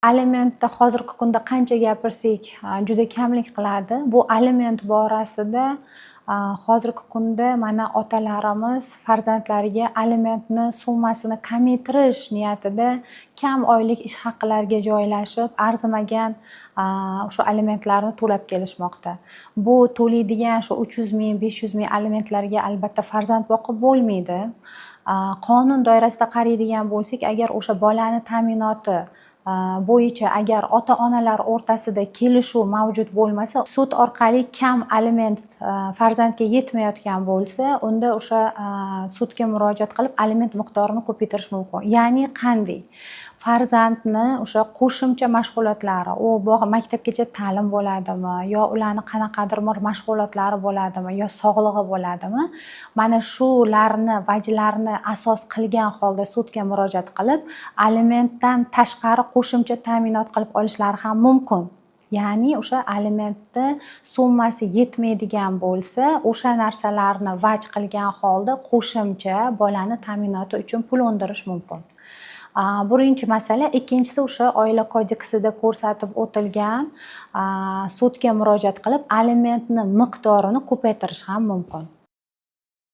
Alimentda hozirgi kunda qancha gapirsak, juda kamlik qiladi. Bu aliment borasida hozirgi kunda mana otalarimiz farzandlariga alimentni summasini kamaytirish niyatida kam oylik ish haqilariga joylashib, arzimagan o'sha alimentlarni to'lab kelishmoqda. Bu to'laydigan shu 300 ming, 500 ming alimentlarga albatta farzand boqib bo'lmaydi. Qonun doirasida qaraydigan bo'lsak, agar o'sha bolani ta'minoti bo'yicha agar ota-onalar o'rtasida kelishuv mavjud bo'lmasa, sud orqali kam aliment farzandga yetmayotgan bo'lsa, unda o'sha sudga murojaat qilib aliment miqdorini ko'paytirish mumkin. Ya'ni qanday? Farzandni o'sha qo'shimcha mashg'ulotlari, u maktabgacha ta'lim bo'ladimi, yo ularni qanaqadir bir mashg'ulotlari bo'ladimi, yo sog'lig'i bo'ladimi? Mana shularni vajlarni asos qilgan holda sudga murojaat qilib, alimentdan tashqari qo'shimcha ta'minot qilib olishlari ham mumkin. Ya'ni o'sha alimentni summasi yetmaydigan bo'lsa, o'sha narsalarni vaj qilgan holda qo'shimcha bolani ta'minoti uchun pul undirish mumkin. Birinchi masala. Ikkinchisi o'sha oila kodeksida ko'rsatib o'tilgan sudga murojaat qilib alimentni miqdorini ko'paytirish ham mumkin.